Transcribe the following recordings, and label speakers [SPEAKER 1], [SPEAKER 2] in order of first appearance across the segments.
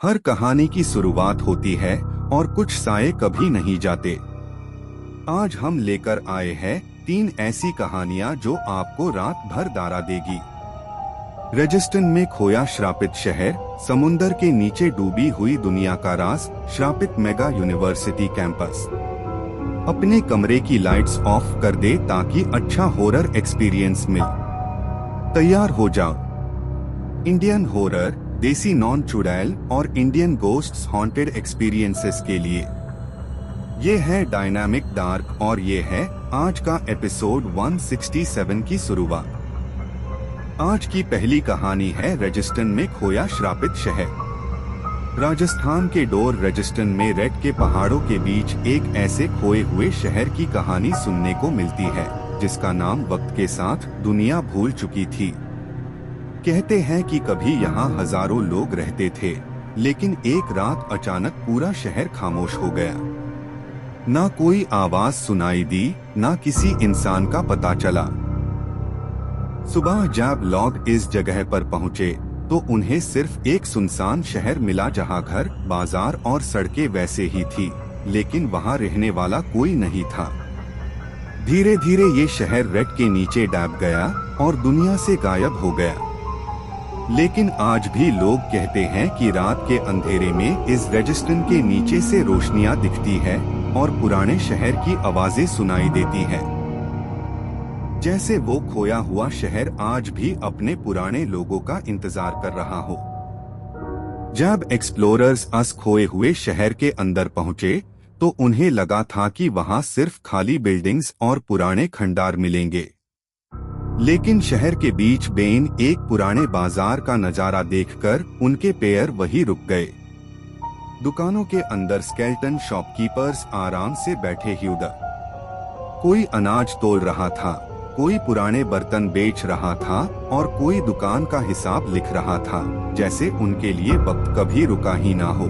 [SPEAKER 1] हर कहानी की शुरुआत होती है और कुछ साए कभी नहीं जाते। आज हम लेकर आए हैं 3 ऐसी कहानियां जो आपको रात भर डरा देगी। रजिस्टन में खोया श्रापित शहर, समुंदर के नीचे डूबी हुई दुनिया का राज, श्रापित मेगा यूनिवर्सिटी कैंपस। अपने कमरे की लाइट्स ऑफ कर दे ताकि अच्छा हॉरर एक्सपीरियंस मिले। तैयार हो जाओ। इंडियन हॉरर, देसी नॉन चुड़ैल और इंडियन गोस्ट्स हॉन्टेड एक्सपीरियंसेस के लिए। ये है डायनामिक डार्क और ये है आज का एपिसोड 167 की शुरुआत। आज की पहली कहानी है रजिस्टन में खोया श्रापित शहर। राजस्थान के डोर रजिस्टन में रेड के पहाड़ों के बीच एक ऐसे खोए हुए शहर की कहानी सुनने को मिलती है जिसका नाम वक्त के साथ दुनिया भूल चुकी थी। कहते हैं कि कभी यहाँ हजारों लोग रहते थे, लेकिन एक रात अचानक पूरा शहर खामोश हो गया। ना कोई आवाज सुनाई दी, ना किसी इंसान का पता चला। सुबह जब लोग इस जगह पर पहुँचे तो उन्हें सिर्फ एक सुनसान शहर मिला जहाँ घर, बाजार और सड़कें वैसे ही थी, लेकिन वहाँ रहने वाला कोई नहीं था। धीरे धीरे ये शहर रेड के नीचे डूब गया और दुनिया से गायब हो गया। लेकिन आज भी लोग कहते हैं कि रात के अंधेरे में इस रजिस्टन के नीचे से रोशनियां दिखती है और पुराने शहर की आवाजें सुनाई देती है, जैसे वो खोया हुआ शहर आज भी अपने पुराने लोगों का इंतजार कर रहा हो। जब एक्सप्लोरर्स अस खोए हुए शहर के अंदर पहुंचे तो उन्हें लगा था कि वहां सिर्फ खाली बिल्डिंग्स और पुराने खंडार मिलेंगे, लेकिन शहर के बीच बेन एक पुराने बाजार का नजारा देखकर उनके पैर वहीं रुक गए। दुकानों के अंदर स्केल्टन शॉपकीपर्स आराम से बैठे ही उधर। कोई अनाज तोल रहा था, कोई पुराने बर्तन बेच रहा था और कोई दुकान का हिसाब लिख रहा था, जैसे उनके लिए वक्त कभी रुका ही ना हो।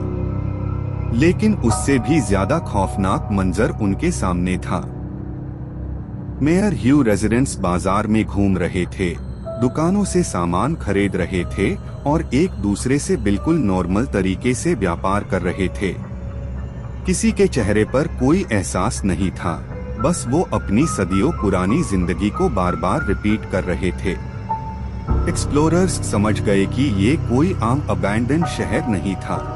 [SPEAKER 1] लेकिन उससे भी ज्यादा खौफनाक मंजर उनके सामने था। मेयर ह्यू रेजिडेंट्स बाजार में घूम रहे थे, दुकानों से सामान खरीद रहे थे और एक दूसरे से बिल्कुल नॉर्मल तरीके से व्यापार कर रहे थे। किसी के चेहरे पर कोई एहसास नहीं था, बस वो अपनी सदियों पुरानी जिंदगी को बार बार रिपीट कर रहे थे। एक्सप्लोरर्स समझ गए कि ये कोई आम अबैंडन शहर नहीं था।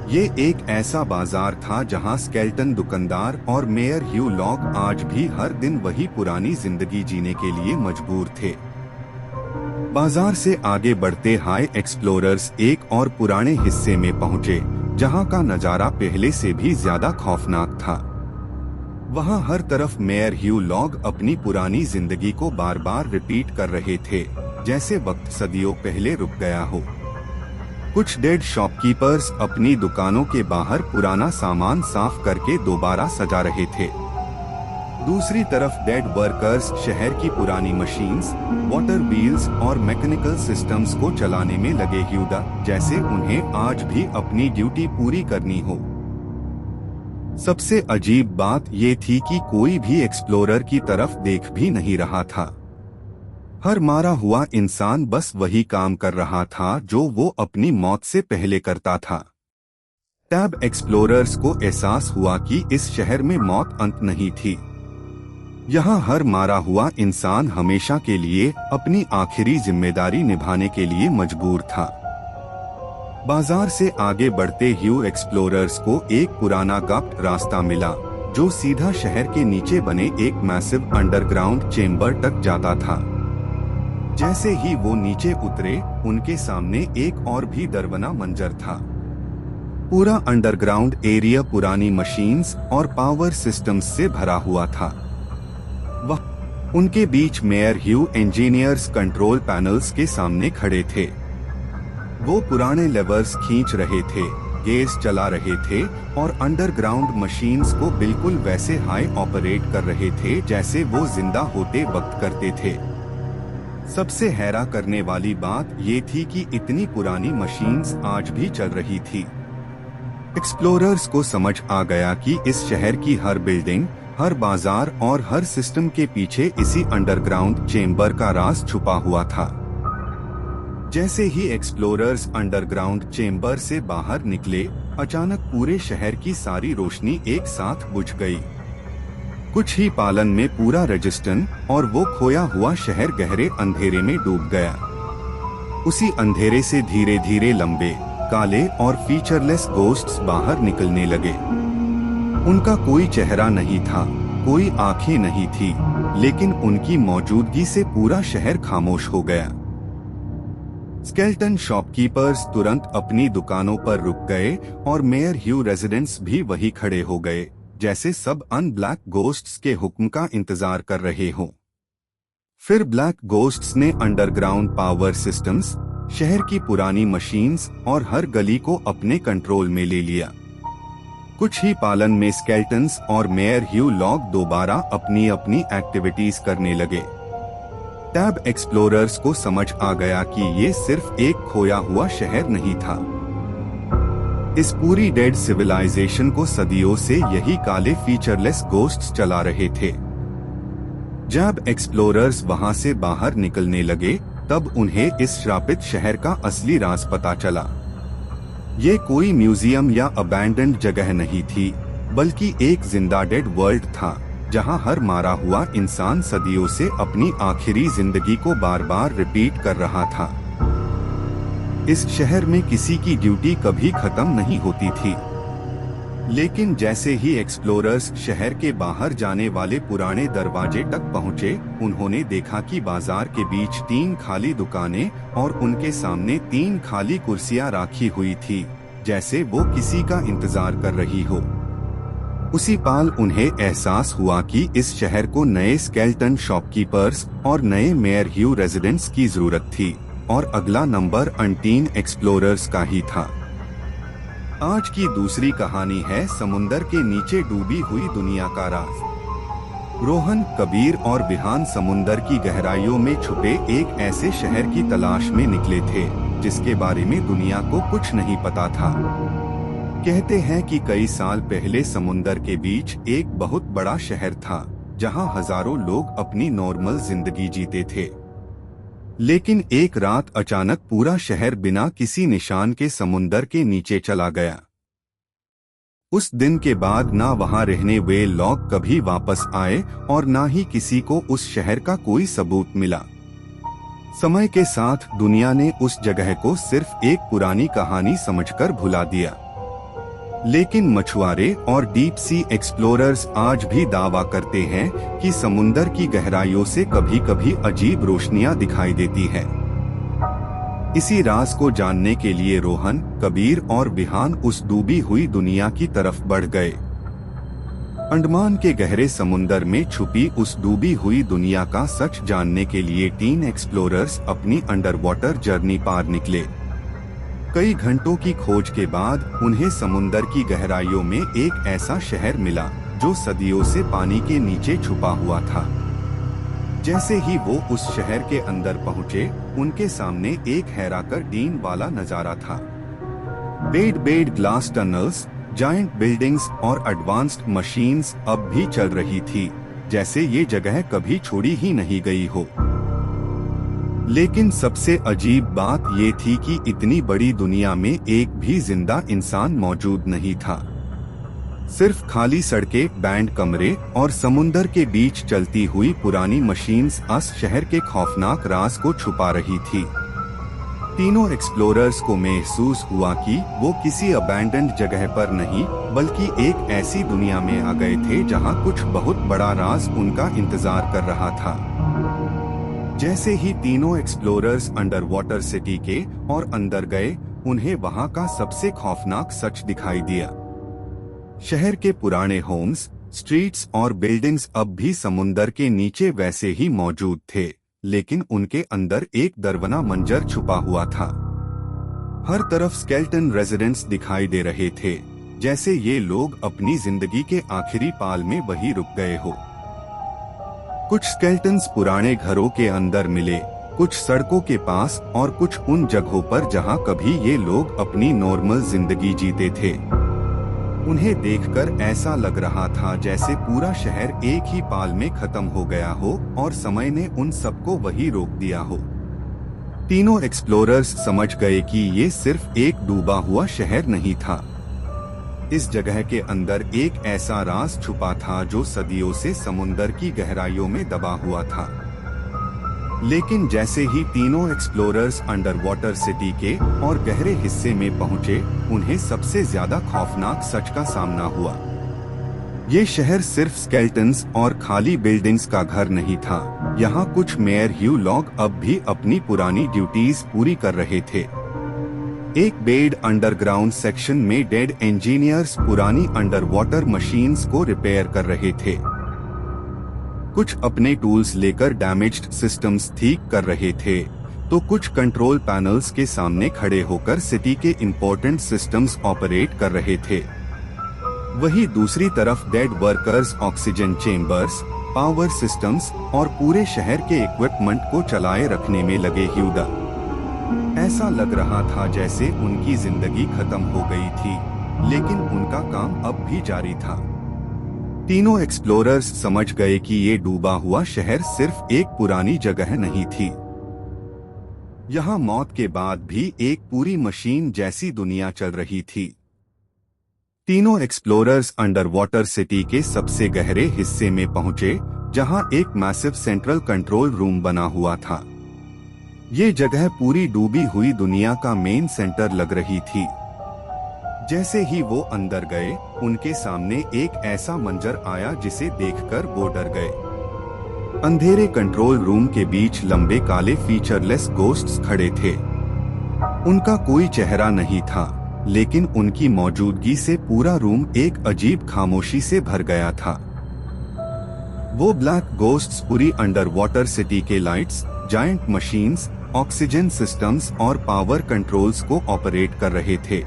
[SPEAKER 1] ये एक ऐसा बाजार था जहां स्केल्टन दुकानदार और मेयर ह्यू लॉग आज भी हर दिन वही पुरानी जिंदगी जीने के लिए मजबूर थे। बाजार से आगे बढ़ते हाई एक्सप्लोरर्स एक और पुराने हिस्से में पहुंचे जहां का नजारा पहले से भी ज्यादा खौफनाक था। वहां हर तरफ मेयर ह्यू लॉग अपनी पुरानी जिंदगी को बार बार रिपीट कर रहे थे, जैसे वक्त सदियों पहले रुक गया हो। कुछ डेड शॉपकीपर्स अपनी दुकानों के बाहर पुराना सामान साफ करके दोबारा सजा रहे थे। दूसरी तरफ डेड वर्कर्स शहर की पुरानी मशीन्स, वाटर व्हील्स और मैकेनिकल सिस्टम्स को चलाने में लगे हुए, जैसे उन्हें आज भी अपनी ड्यूटी पूरी करनी हो। सबसे अजीब बात ये थी कि कोई भी एक्सप्लोरर की तरफ देख भी नहीं रहा था। हर मारा हुआ इंसान बस वही काम कर रहा था जो वो अपनी मौत से पहले करता था। तब एक्सप्लोरर्स को एहसास हुआ कि इस शहर में मौत अंत नहीं थी। यहाँ हर मारा हुआ इंसान हमेशा के लिए अपनी आखिरी जिम्मेदारी निभाने के लिए मजबूर था। बाजार से आगे बढ़ते ह्यू एक्सप्लोरर्स को एक पुराना गप्त रास्ता मिला जो सीधा शहर के नीचे बने एक मैसिव अंडरग्राउंड चेम्बर तक जाता था। जैसे ही वो नीचे उतरे, उनके सामने एक और भी डरावना मंजर था। पूरा अंडरग्राउंड एरिया पुरानी मशीन्स और पावर सिस्टम्स से भरा हुआ था। वह उनके बीच मेयर ह्यू इंजीनियर्स कंट्रोल पैनल्स के सामने खड़े थे। वो पुराने लेवर्स खींच रहे थे, गैस चला रहे थे और अंडरग्राउंड मशीन्स को बिल्कुल वैसे हाई ऑपरेट कर रहे थे जैसे वो जिंदा होते वक्त करते थे। सबसे हैरान करने वाली बात ये थी कि इतनी पुरानी मशीन्स आज भी चल रही थी। एक्सप्लोरर्स को समझ आ गया कि इस शहर की हर बिल्डिंग, हर बाजार और हर सिस्टम के पीछे इसी अंडरग्राउंड चेम्बर का राज छुपा हुआ था। जैसे ही एक्सप्लोरर्स अंडरग्राउंड चेम्बर से बाहर निकले, अचानक पूरे शहर की सारी रोशनी एक साथ बुझ गई। कुछ ही पालन में पूरा रेजिस्टन और वो खोया हुआ शहर गहरे अंधेरे में डूब गया। उसी अंधेरे से धीरे धीरे लंबे, काले और फीचरलेस गोस्ट्स बाहर निकलने लगे। उनका कोई चेहरा नहीं था, कोई आंखें नहीं थी, लेकिन उनकी मौजूदगी से पूरा शहर खामोश हो गया। स्केल्टन शॉपकीपर्स तुरंत अपनी दुकानों पर रुक गए और मेयर ह्यू रेजिडेंस भी वही खड़े हो गए, जैसे सब अनब्लैक गोस्ट्स के हुक्म का इंतजार कर रहे हों। फिर ब्लैक गोस्ट्स ने अंडरग्राउंड पावर सिस्टम्स, शहर की पुरानी मशीन्स और हर गली को अपने कंट्रोल में ले लिया। कुछ ही पालन में स्केल्टन्स और मेयर ह्यू लॉग दोबारा अपनी अपनी एक्टिविटीज करने लगे। टैब एक्सप्लोरर्स को समझ आ गया कि ये सिर्फ एक खोया हुआ शहर नहीं था। इस पूरी डेड सिविलाइजेशन को सदियों से यही काले फीचरलेस गोस्ट्स चला रहे थे। जब एक्सप्लोरर्स वहां से बाहर निकलने लगे, तब उन्हें इस श्रापित शहर का असली राज पता चला। ये कोई म्यूजियम या अबैंडन्ड जगह नहीं थी, बल्कि एक जिंदा डेड वर्ल्ड था, जहां हर मारा हुआ इंसान सदियों से अपनी आखिरी जिंदगी को बार बार रिपीट कर रहा था। इस शहर में किसी की ड्यूटी कभी खत्म नहीं होती थी। लेकिन जैसे ही एक्सप्लोरर्स शहर के बाहर जाने वाले पुराने दरवाजे तक पहुंचे, उन्होंने देखा कि बाजार के बीच 3 खाली दुकानें और उनके सामने 3 खाली कुर्सियां रखी हुई थी, जैसे वो किसी का इंतजार कर रही हो। उसी पाल उन्हें एहसास हुआ कि इस शहर को नए स्केल्टन शॉपकीपर्स और नए मेयर ह्यू रेजिडेंट्स की जरूरत थी, और अगला नंबर अनटीन एक्सप्लोरर्स का ही था। आज की दूसरी कहानी है समुंदर के नीचे डूबी हुई दुनिया का राज। रोहन, कबीर और विहान समुंदर की गहराइयों में छुपे एक ऐसे शहर की तलाश में निकले थे, जिसके बारे में दुनिया को कुछ नहीं पता था। कहते हैं कि कई साल पहले समुंदर के बीच एक बहुत बड़ा शहर था, जहां हजारों लोग अपनी नॉर्मल जिंदगी जीते थे। लेकिन एक रात अचानक पूरा शहर बिना किसी निशान के समुंदर के नीचे चला गया। उस दिन के बाद ना वहां रहने वे लोग कभी वापस आए और ना ही किसी को उस शहर का कोई सबूत मिला। समय के साथ दुनिया ने उस जगह को सिर्फ एक पुरानी कहानी समझकर भुला दिया। लेकिन मछुआरे और डीप सी एक्सप्लोरर्स आज भी दावा करते हैं कि समुंदर की गहराइयों से कभी कभी अजीब रोशनियां दिखाई देती हैं। इसी राज को जानने के लिए रोहन, कबीर और विहान उस डूबी हुई दुनिया की तरफ बढ़ गए। अंडमान के गहरे समुंदर में छुपी उस डूबी हुई दुनिया का सच जानने के लिए 3 एक्सप्लोरर्स अपनी अंडर वाटर जर्नी पार निकले। कई घंटों की खोज के बाद उन्हें समुंदर की गहराइयों में एक ऐसा शहर मिला जो सदियों से पानी के नीचे छुपा हुआ था। जैसे ही वो उस शहर के अंदर पहुंचे, उनके सामने एक हैराकर डीन वाला नजारा था। Bed glass tunnels, giant buildings और एडवांस्ड मशीन्स अब भी चल रही थी, जैसे ये जगह कभी छोड़ी ही नहीं गई हो। लेकिन सबसे अजीब बात ये थी कि इतनी बड़ी दुनिया में एक भी जिंदा इंसान मौजूद नहीं था। सिर्फ खाली सड़कें, बैंड कमरे और समुंदर के बीच चलती हुई पुरानी मशीन्स इस शहर के खौफनाक राज को छुपा रही थी। तीनों एक्सप्लोरर्स को महसूस हुआ कि वो किसी अबैंडन्ड जगह पर नहीं, बल्कि एक ऐसी दुनिया में आ गए थे जहां कुछ बहुत बड़ा राज उनका इंतजार कर रहा था। जैसे ही तीनों एक्सप्लोरर्स अंडर वाटर सिटी के और अंदर गए, उन्हें वहां का सबसे खौफनाक सच दिखाई दिया। शहर के पुराने होम्स, स्ट्रीट्स और बिल्डिंग्स अब भी समुंदर के नीचे वैसे ही मौजूद थे, लेकिन उनके अंदर एक दरवना मंजर छुपा हुआ था। हर तरफ स्केल्टन रेजिडेंट्स दिखाई दे रहे थे, जैसे ये लोग अपनी जिंदगी के आखिरी पाल में वहीं रुक गए हो। कुछ स्केल्टन्स पुराने घरों के अंदर मिले, कुछ सड़कों के पास और कुछ उन जगहों पर जहां कभी ये लोग अपनी नॉर्मल जिंदगी जीते थे। उन्हें देखकर ऐसा लग रहा था जैसे पूरा शहर एक ही पाल में खत्म हो गया हो और समय ने उन सबको वहीं रोक दिया हो। तीनों एक्सप्लोरर्स समझ गए कि ये सिर्फ एक डूबा हुआ शहर नहीं था। इस जगह के अंदर एक ऐसा राज छुपा था जो सदियों से समुंदर की गहराइयों में दबा हुआ था। लेकिन जैसे ही तीनों एक्सप्लोरर्स अंडर वाटर सिटी के और गहरे हिस्से में पहुंचे, उन्हें सबसे ज्यादा खौफनाक सच का सामना हुआ। ये शहर सिर्फ स्केल्टन्स और खाली बिल्डिंग्स का घर नहीं था। यहाँ कुछ मेयर ह्यू लॉग अब भी अपनी पुरानी ड्यूटीज पूरी कर रहे थे। एक बेड अंडरग्राउंड सेक्शन में डेड इंजीनियर्स पुरानी अंडर वाटर मशीन्स को रिपेयर कर रहे थे। कुछ अपने टूल्स लेकर डैमेज्ड सिस्टम्स ठीक कर रहे थे, तो कुछ कंट्रोल पैनल्स के सामने खड़े होकर सिटी के इम्पोर्टेंट सिस्टम्स ऑपरेट कर रहे थे। वहीं दूसरी तरफ dead workers oxygen chambers, power systems और पूरे शहर के इक्विपमेंट को चलाए रखने में लगे ह्यूदा। ऐसा लग रहा था जैसे उनकी जिंदगी खत्म हो गई थी, लेकिन उनका काम अब भी जारी था। तीनों एक्सप्लोरर्स समझ गए कि ये डूबा हुआ शहर सिर्फ एक पुरानी जगह नहीं थी। यहाँ मौत के बाद भी एक पूरी मशीन जैसी दुनिया चल रही थी। तीनों एक्सप्लोरर्स अंडर वाटर सिटी के सबसे गहरे हिस्से में पहुंचे, जहां एक मैसिव सेंट्रल कंट्रोल रूम बना हुआ था। ये जगह पूरी डूबी हुई दुनिया का मेन सेंटर लग रही थी। जैसे ही वो अंदर गए, उनके सामने एक ऐसा मंजर आया जिसे देखकर वो डर गए। अंधेरे कंट्रोल रूम के बीच लंबे काले फीचरलेस गोस्ट्स खड़े थे। उनका कोई चेहरा नहीं था, लेकिन उनकी मौजूदगी से पूरा रूम एक अजीब खामोशी से भर गया था। वो ब्लैक गोस्ट्स पूरी अंडर वाटर सिटी के lights, giant machines, oxygen systems और पावर कंट्रोल्स को ऑपरेट कर रहे थे।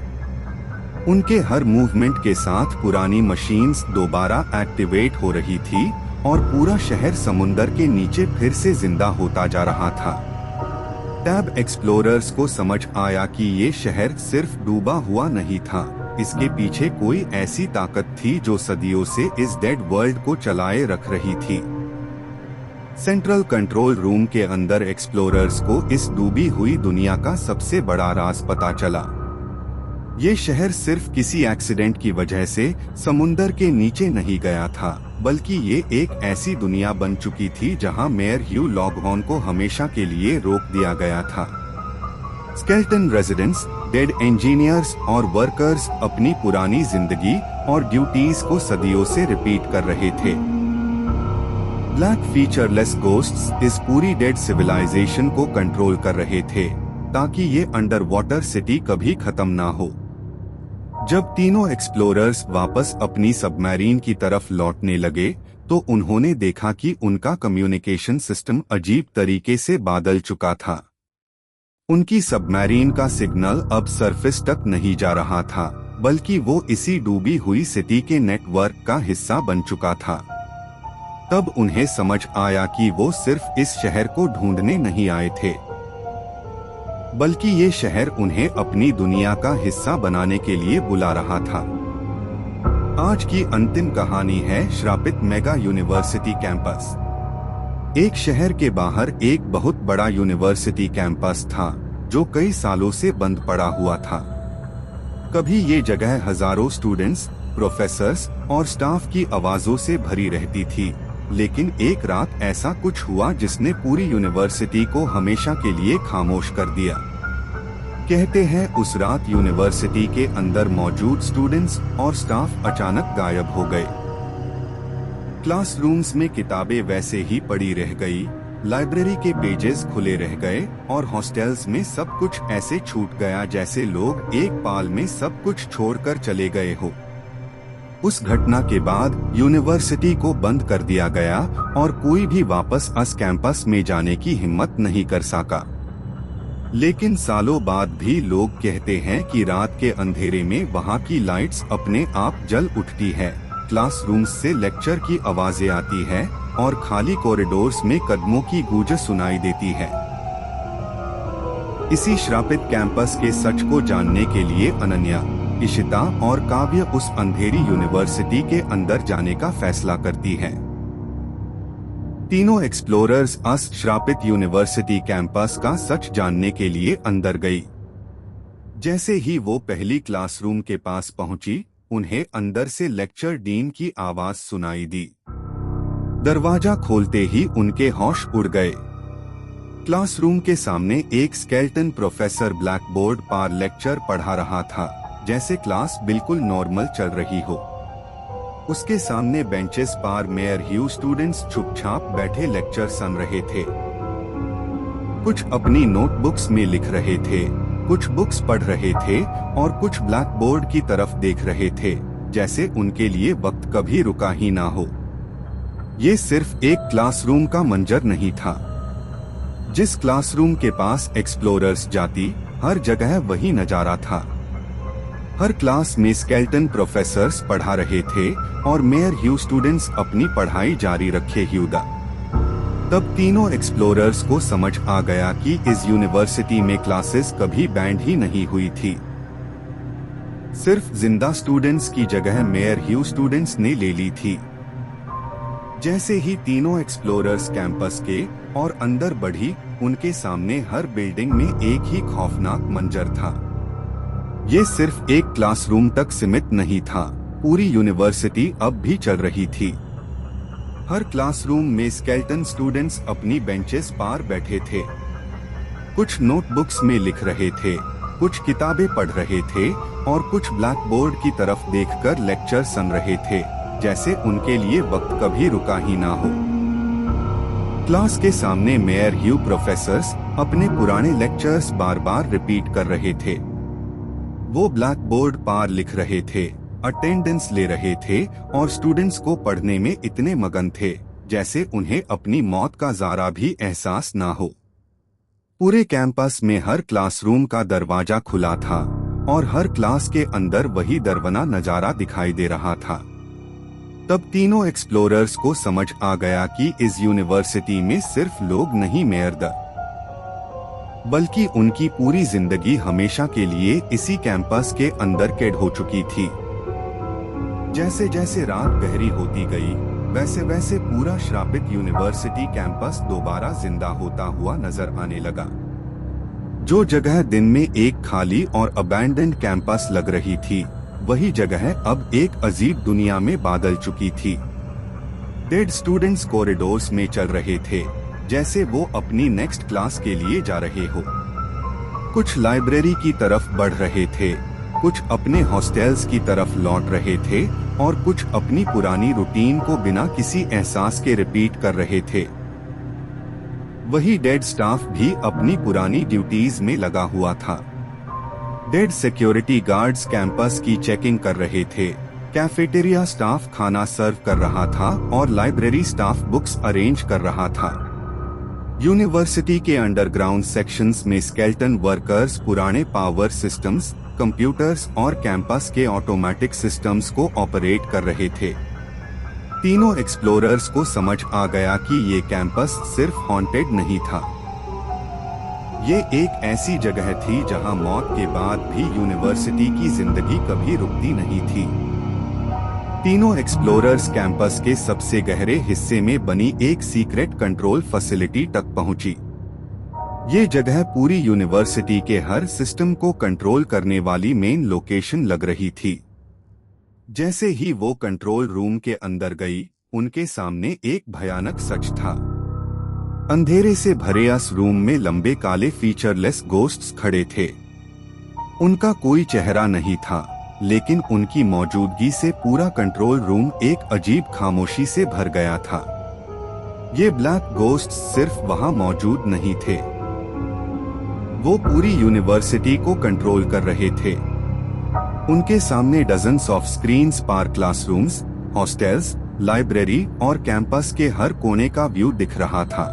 [SPEAKER 1] उनके हर मूवमेंट के साथ पुरानी मशीन्स दोबारा एक्टिवेट हो रही थी और पूरा शहर समुंदर के नीचे फिर से जिंदा होता जा रहा था। टैब एक्सप्लोरर्स को समझ आया कि ये शहर सिर्फ डूबा हुआ नहीं था, इसके पीछे कोई ऐसी ताकत थी जो सदियों से इस डेड वर्ल्ड को चलाए रख रही थी। सेंट्रल कंट्रोल रूम के अंदर एक्सप्लोरर्स को इस डूबी हुई दुनिया का सबसे बड़ा राज पता चला। ये शहर सिर्फ किसी एक्सीडेंट की वजह से समुंदर के नीचे नहीं गया था, बल्कि ये एक ऐसी दुनिया बन चुकी थी जहां मेयर ह्यू लॉगहॉर्न को हमेशा के लिए रोक दिया गया था। स्केल्टन रेजिडेंट्स, डेड इंजीनियर्स और वर्कर्स अपनी पुरानी जिंदगी और ड्यूटीज को सदियों से रिपीट कर रहे थे। ब्लैक फीचरलेस गोस्ट्स इस पूरी डेड सिविलाइजेशन को कंट्रोल कर रहे थे, ताकि ये अंडर वाटर सिटी कभी खत्म ना हो। जब तीनों एक्सप्लोरर्स वापस अपनी सबमरीन की तरफ लौटने लगे, तो उन्होंने देखा कि उनका कम्युनिकेशन सिस्टम अजीब तरीके से बदल चुका था। उनकी सबमरीन का सिग्नल अब सरफेस तक नहीं जा रहा था, बल्कि वो इसी डूबी हुई सिटी के नेटवर्क का हिस्सा बन चुका था। तब उन्हें समझ आया कि वो सिर्फ इस शहर को ढूंढने नहीं आए थे, बल्कि ये शहर उन्हें अपनी दुनिया का हिस्सा बनाने के लिए बुला रहा था। आज की अंतिम कहानी है श्रापित मेगा यूनिवर्सिटी कैंपस। एक शहर के बाहर एक बहुत बड़ा यूनिवर्सिटी कैंपस था, जो कई सालों से बंद पड़ा हुआ था। कभी ये जगह हजारों स्टूडेंट्स, प्रोफेसर्स और स्टाफ की आवाजों से भरी रहती थी, लेकिन एक रात ऐसा कुछ हुआ जिसने पूरी यूनिवर्सिटी को हमेशा के लिए खामोश कर दिया। कहते हैं उस रात यूनिवर्सिटी के अंदर मौजूद स्टूडेंट्स और स्टाफ अचानक गायब हो गए। क्लासरूम्स में किताबें वैसे ही पड़ी रह गई, लाइब्रेरी के पेजेस खुले रह गए और हॉस्टल्स में सब कुछ ऐसे छूट गया जैसे लोग एक पाल में सब कुछ छोड़कर चले गए हो। उस घटना के बाद यूनिवर्सिटी को बंद कर दिया गया और कोई भी वापस उस कैंपस में जाने की हिम्मत नहीं कर सका। लेकिन सालों बाद भी लोग कहते हैं कि रात के अंधेरे में वहां की लाइट्स अपने आप जल उठती है, क्लासरूम्स से लेक्चर की आवाजें आती है और खाली कॉरिडोर्स में कदमों की गूंज सुनाई देती है। इसी श्रापित कैंपस के सच को जानने के लिए अनन्या, इशिता और काव्य उस अंधेरी यूनिवर्सिटी के अंदर जाने का फैसला करती है। तीनों एक्सप्लोरर्स श्रापित यूनिवर्सिटी कैंपस का सच जानने के लिए अंदर गई। जैसे ही वो पहली क्लासरूम के पास पहुंची, उन्हें अंदर से लेक्चर डीन की आवाज सुनाई दी। दरवाजा खोलते ही उनके होश उड़ गए। क्लासरूम के सामने एक स्केल्टन प्रोफेसर ब्लैक बोर्ड पर लेक्चर पढ़ा रहा था, जैसे क्लास बिल्कुल नॉर्मल चल रही हो। उसके सामने बेंचेस पर मेयर ह्यू स्टूडेंट्स चुपचाप बैठे लेक्चर सुन रहे थे। कुछ अपनी नोटबुक्स में लिख रहे थे, कुछ बुक्स पढ़ रहे थे और कुछ ब्लैक बोर्ड की तरफ देख रहे थे, जैसे उनके लिए वक्त कभी रुका ही ना हो। ये सिर्फ एक क्लासरूम का मंजर नहीं था। जिस क्लासरूम के पास एक्सप्लोरर्स जाती, हर जगह वही नजारा था। हर क्लास में स्केल्टन प्रोफेसर्स पढ़ा रहे थे और मेयर ह्यू स्टूडेंट्स अपनी पढ़ाई जारी रखे ह्यूदा। तब तीनों एक्सप्लोरर्स को समझ आ गया कि इस यूनिवर्सिटी में क्लासेस कभी बैंड ही नहीं हुई थी। सिर्फ जिंदा स्टूडेंट्स की जगह मेयर ह्यू स्टूडेंट्स ने ले ली थी। जैसे ही तीनों एक्सप्लोरर्स कैंपस के और अंदर बढ़ी, उनके सामने हर बिल्डिंग में एक ही खौफनाक मंजर था। ये सिर्फ एक क्लासरूम तक सीमित नहीं था, पूरी यूनिवर्सिटी अब भी चल रही थी। हर क्लासरूम में स्केल्टन स्टूडेंट्स अपनी बेंचेस पर बैठे थे। कुछ नोटबुक्स में लिख रहे थे, कुछ किताबें पढ़ रहे थे और कुछ ब्लैक बोर्ड की तरफ देखकर लेक्चर सुन रहे थे, जैसे उनके लिए वक्त कभी रुका ही ना हो। क्लास के सामने मेयर ह्यू प्रोफेसर्स अपने पुराने लेक्चर्स बार बार रिपीट कर रहे थे। वो ब्लैक बोर्ड पर लिख रहे थे, अटेंडेंस ले रहे थे और स्टूडेंट्स को पढ़ने में इतने मगन थे, जैसे उन्हें अपनी मौत का ज़रा भी एहसास ना हो। पूरे कैंपस में हर क्लासरूम का दरवाजा खुला था और हर क्लास के अंदर वही दरवना नजारा दिखाई दे रहा था। तब तीनों एक्सप्लोरर्स को समझ आ गया कि इस यूनिवर्सिटी में सिर्फ लोग नहीं मेयर बल्कि उनकी पूरी जिंदगी हमेशा के लिए इसी कैंपस के अंदर कैद हो चुकी थी। जैसे जैसे रात गहरी होती गई, वैसे वैसे पूरा श्रापित यूनिवर्सिटी कैंपस दोबारा जिंदा होता हुआ नजर आने लगा। जो जगह दिन में एक खाली और अबैंडन्ड कैंपस लग रही थी, वही जगह अब एक अजीब दुनिया में बदल चुकी थी। डेड स्टूडेंट्स कॉरिडोर्स में चल रहे थे, जैसे वो अपनी नेक्स्ट क्लास के लिए जा रहे हो। कुछ लाइब्रेरी की तरफ बढ़ रहे थे, कुछ अपने हॉस्टल्स की तरफ लौट रहे थे और कुछ अपनी पुरानी रूटीन को बिना किसी एहसास के रिपीट कर रहे थे। वही डेड स्टाफ भी अपनी पुरानी ड्यूटीज में लगा हुआ था। डेड सिक्योरिटी गार्ड्स कैंपस की चेकिंग कर रहे थे, कैफेटेरिया स्टाफ खाना सर्व कर रहा था और लाइब्रेरी स्टाफ बुक्स अरेंज कर रहा था। यूनिवर्सिटी के अंडरग्राउंड सेक्शंस में स्केल्टन वर्कर्स पुराने पावर सिस्टम्स, कंप्यूटर्स और कैंपस के ऑटोमेटिक सिस्टम्स को ऑपरेट कर रहे थे। तीनों एक्सप्लोरर्स को समझ आ गया कि ये कैंपस सिर्फ हॉन्टेड नहीं था, ये एक ऐसी जगह थी जहां मौत के बाद भी यूनिवर्सिटी की जिंदगी कभी रुकती नहीं थी। तीनों एक्सप्लोरर्स कैंपस के सबसे गहरे हिस्से में बनी एक सीक्रेट कंट्रोल फैसिलिटी तक पहुंची। ये जगह पूरी यूनिवर्सिटी के हर सिस्टम को कंट्रोल करने वाली मेन लोकेशन लग रही थी। जैसे ही वो कंट्रोल रूम के अंदर गई, उनके सामने एक भयानक सच था। अंधेरे से भरे इस रूम में लंबे काले फीचरलेस गोस्ट्स खड़े थे। उनका कोई चेहरा नहीं था, लेकिन उनकी मौजूदगी से पूरा कंट्रोल रूम एक अजीब खामोशी से भर गया था। ये ब्लैक गोस्ट्स सिर्फ वहां मौजूद नहीं थे, वो पूरी यूनिवर्सिटी को कंट्रोल कर रहे थे। उनके सामने डजन्स ऑफ स्क्रीन्स पर क्लासरूम्स, हॉस्टल्स, लाइब्रेरी और कैंपस के हर कोने का व्यू दिख रहा था।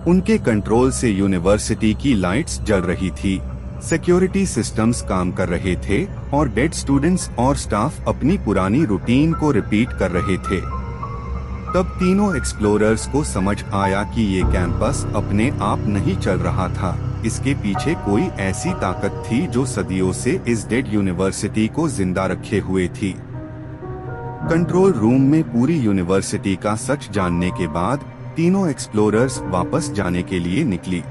[SPEAKER 1] उनके कंट्रोल से यूनिवर्सिटी की लाइट्स जल रही थी, सिक्योरिटी सिस्टम्स काम कर रहे थे और डेड स्टूडेंट्स और स्टाफ अपनी पुरानी रूटीन को रिपीट कर रहे थे। तब तीनों एक्सप्लोरर्स को समझ आया कि ये कैंपस अपने आप नहीं चल रहा था, इसके पीछे कोई ऐसी ताकत थी जो सदियों से इस डेड यूनिवर्सिटी को जिंदा रखे हुए थी। कंट्रोल रूम में पूरी यूनिवर्सिटी का सच जानने के बाद तीनों एक्सप्लोरर्स वापस जाने के लिए निकली,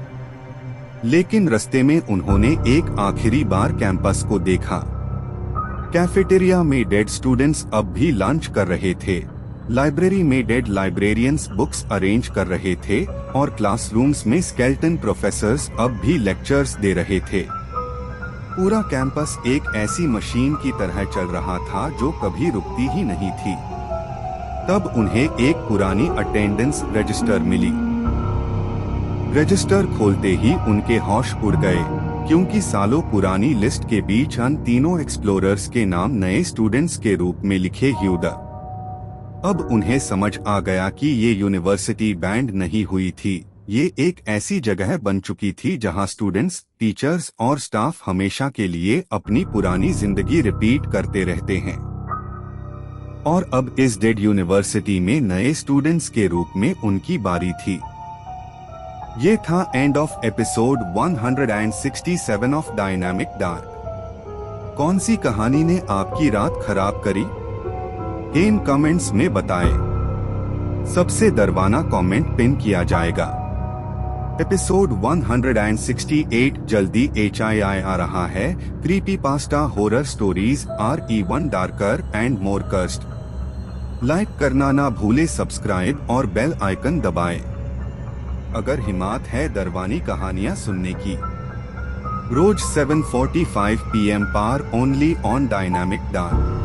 [SPEAKER 1] लेकिन रास्ते में उन्होंने एक आखिरी बार कैंपस को देखा। कैफेटेरिया में डेड स्टूडेंट्स अब भी लंच कर रहे थे, लाइब्रेरी में डेड लाइब्रेरियंस बुक्स अरेंज कर रहे थे और क्लासरूम्स में स्केलेटन प्रोफेसर्स अब भी लेक्चर्स दे रहे थे। पूरा कैंपस एक ऐसी मशीन की तरह चल रहा था जो कभी रुकती ही नहीं थी। तब उन्हें एक पुरानी अटेंडेंस रजिस्टर मिली। रजिस्टर खोलते ही उनके होश उड़ गए, क्योंकि सालों पुरानी लिस्ट के बीच उन तीनों एक्सप्लोरर्स के नाम नए स्टूडेंट्स के रूप में लिखे हुए। अब उन्हें समझ आ गया कि ये यूनिवर्सिटी बैंड नहीं हुई थी, ये एक ऐसी जगह बन चुकी थी जहां स्टूडेंट्स, टीचर्स और स्टाफ हमेशा के लिए अपनी पुरानी जिंदगी रिपीट करते रहते हैं। और अब इस डेड यूनिवर्सिटी में नए स्टूडेंट्स के रूप में उनकी बारी थी। ये था end of episode 167 of dynamic dark. कौन सी कहानी ने आपकी रात खराब करी? इन कमेंट्स में बताएं। सबसे दरवाना कमेंट पिन किया जाएगा। एपिसोड 168 जल्दी HII आ रहा है। Creepypasta horror stories are even darker and more cursed. Like करना ना भूले, सब्सक्राइब और बेल आइकन दबाएं। अगर हिम्मत है दरवानी कहानियां सुनने की, रोज 7:45 PM पर ओनली ऑन डायनामिक डार्क।